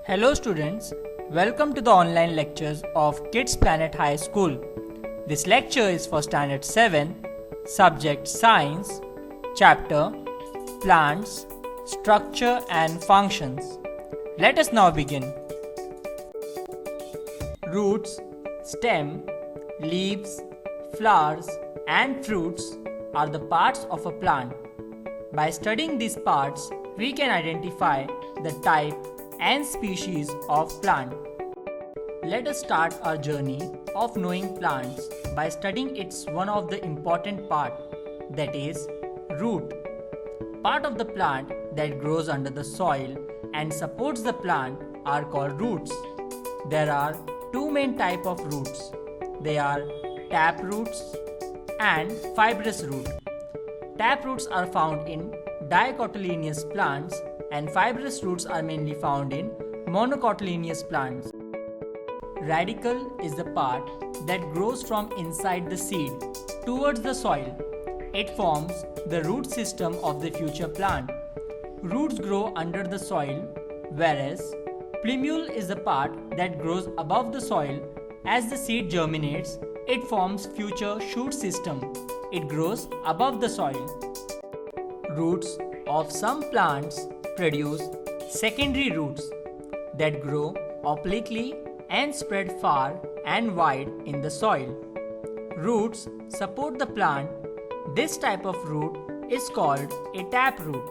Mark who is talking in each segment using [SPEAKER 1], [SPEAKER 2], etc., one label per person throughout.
[SPEAKER 1] Hello students, welcome to the online lectures of Kids Planet High School. This lecture is for Standard 7, Subject Science, Chapter Plants, Structure and Functions. Let us now begin. Roots, stem, leaves, flowers and fruits are the parts of a plant. By studying these parts, we can identify the type and species of plant. Let us start our journey of knowing plants by studying its one of the important part, that is root. Part of the plant that grows under the soil and supports the plant are called roots. There are two main type of roots. They are tap roots and fibrous root. Tap roots are found in dicotyledonous plants and fibrous roots are mainly found in monocotyledonous plants. Radicle is the part that grows from inside the seed towards the soil. It forms the root system of the future plant. Roots grow under the soil, whereas plumule is the part that grows above the soil. As the seed germinates, it forms future shoot system. It grows above the soil. Roots of some plants produce secondary roots that grow obliquely and spread far and wide in the soil. Roots support the plant. This type of root is called a tap root.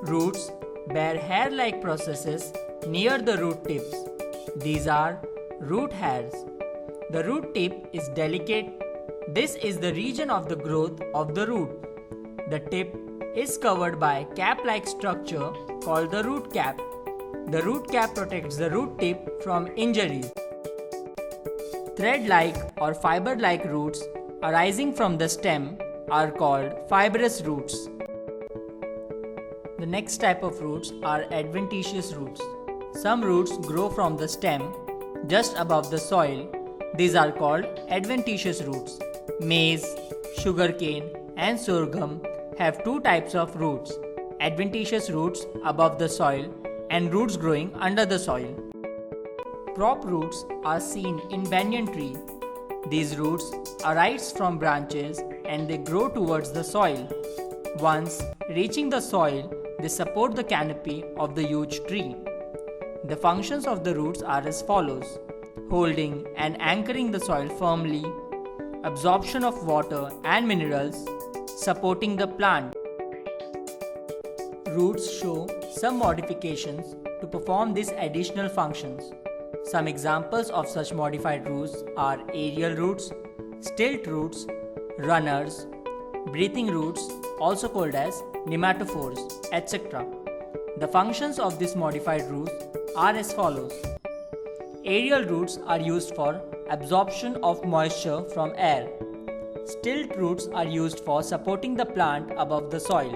[SPEAKER 1] Roots bear hair-like processes near the root tips. These are root hairs. The root tip is delicate. This is the region of the growth of the root. The tip is covered by cap-like structure called the root cap. The root cap protects the root tip from injuries. Thread-like or fiber-like roots arising from the stem are called fibrous roots. The next type of roots are adventitious roots. Some roots grow from the stem just above the soil. These are called adventitious roots. Maize, sugarcane and sorghum have two types of roots: adventitious roots above the soil and roots growing under the soil. Prop roots are seen in banyan tree. These roots arise from branches and they grow towards the soil. Once reaching the soil, they support the canopy of the huge tree. The functions of the roots are as follows: holding and anchoring the soil firmly, absorption of water and minerals, supporting the plant. Roots show some modifications to perform these additional functions. Some examples of such modified roots are aerial roots, stilt roots, runners, breathing roots, also called as nematophores, etc. The functions of these modified roots are as follows. Aerial roots are used for absorption of moisture from air. Stilt roots are used for supporting the plant above the soil.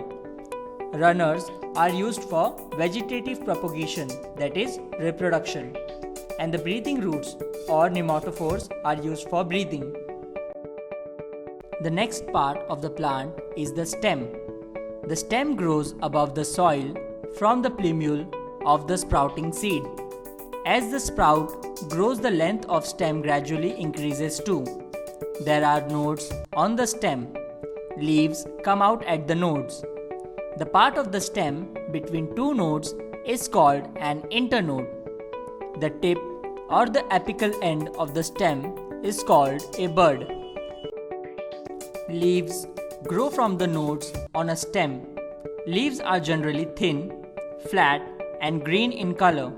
[SPEAKER 1] Runners are used for vegetative propagation, that is, reproduction. And the breathing roots or nematophores are used for breathing. The next part of the plant is the stem. The stem grows above the soil from the plumule of the sprouting seed. As the sprout grows, the length of stem gradually increases too. There are nodes on the stem. Leaves come out at the nodes. The part of the stem between two nodes is called an internode. The tip or the apical end of the stem is called a bud. Leaves grow from the nodes on a stem. Leaves are generally thin, flat and green in color.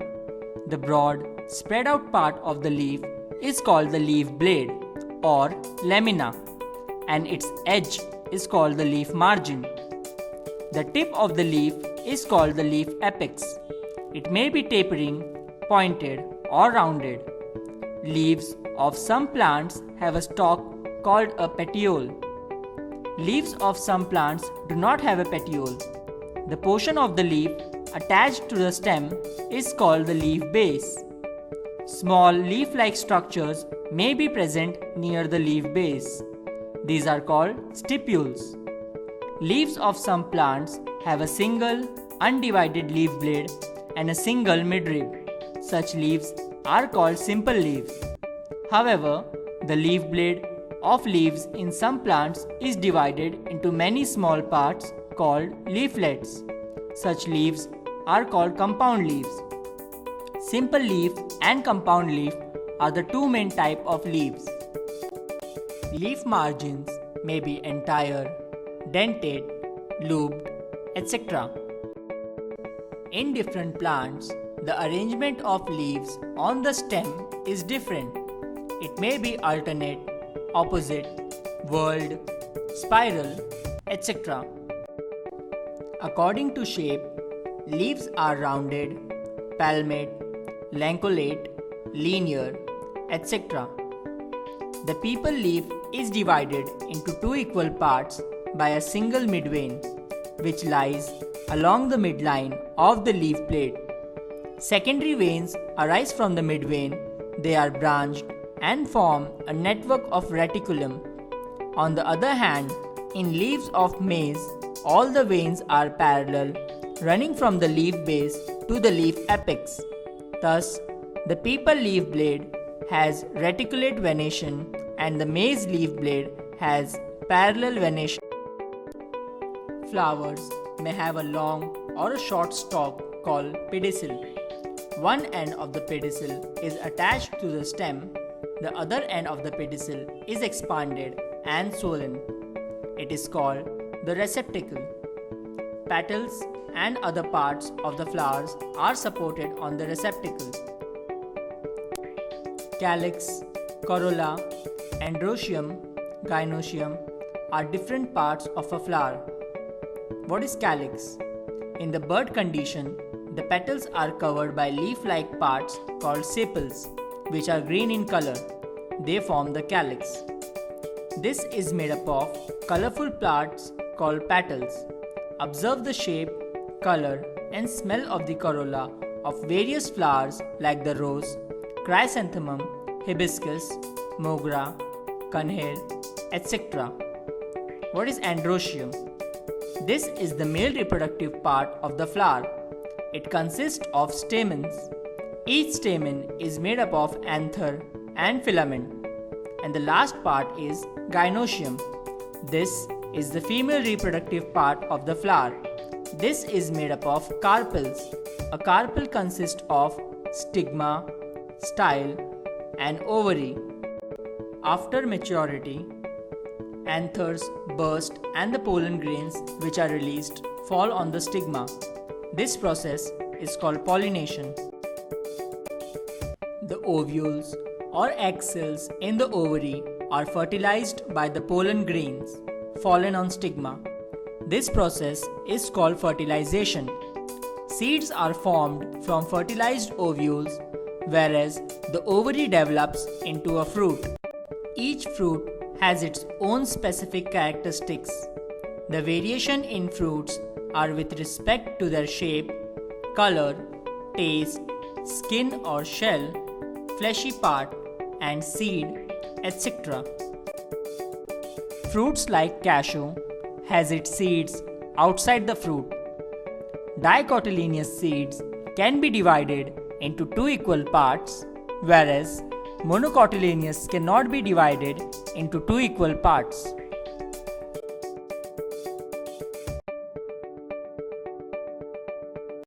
[SPEAKER 1] The broad, spread out part of the leaf is called the leaf blade or lamina, and its edge is called the leaf margin. The tip of the leaf is called the leaf apex. It may be tapering, pointed or rounded. Leaves of some plants have a stalk called a petiole. Leaves of some plants do not have a petiole. The portion of the leaf attached to the stem is called the leaf base. Small leaf-like structures may be present near the leaf base. These are called stipules. Leaves of some plants have a single undivided leaf blade and a single midrib. Such leaves are called simple leaves. However, the leaf blade of leaves in some plants is divided into many small parts called leaflets. Such leaves are called compound leaves. Simple leaf and compound leaf are the two main types of leaves. Leaf margins may be entire, dentate, lobed, etc. In different plants, the arrangement of leaves on the stem is different. It may be alternate, opposite, whorled, spiral, etc. According to shape, leaves are rounded, palmate, lanceolate, linear, etc. The people leaf is divided into two equal parts by a single midvein, which lies along the midline of the leaf blade. Secondary veins arise from the midvein. They are branched and form a network of reticulum. On the other hand, in leaves of maize, all the veins are parallel, running from the leaf base to the leaf apex. Thus, the people leaf blade has reticulate venation and the maize leaf blade has parallel venation. Flowers may have a long or a short stalk called pedicel. One end of the pedicel is attached to the stem, the other end of the pedicel is expanded and swollen. It is called the receptacle. Petals and other parts of the flowers are supported on the receptacle. Calyx, corolla, Androssium, Gynoecium are different parts of a flower. What is calyx? In the bud condition, the petals are covered by leaf-like parts called sepals, which are green in color. They form the calyx. This is made up of colorful parts called petals. Observe the shape, color, and smell of the corolla of various flowers like the rose, chrysanthemum, hibiscus, mogra, conhere, etc. What is androssium? This is the male reproductive part of the flower. It consists of stamens. Each stamen is made up of anther and filament. And the last part is gynoecium. This is the female reproductive part of the flower. This is made up of carpels. A carpel consists of stigma, style, and ovary. After maturity, anthers burst and the pollen grains which are released fall on the stigma. This process is called pollination. The ovules or egg cells in the ovary are fertilized by the pollen grains fallen on stigma. This process is called fertilization. Seeds are formed from fertilized ovules, whereas the ovary develops into a fruit. Each fruit has its own specific characteristics. The variation in fruits are with respect to their shape, color, taste, skin or shell, fleshy part, and seed, etc. Fruits like cashew has its seeds outside the fruit. Dicotyledonous seeds can be divided into two equal parts, whereas monocotyledonous cannot be divided into two equal parts.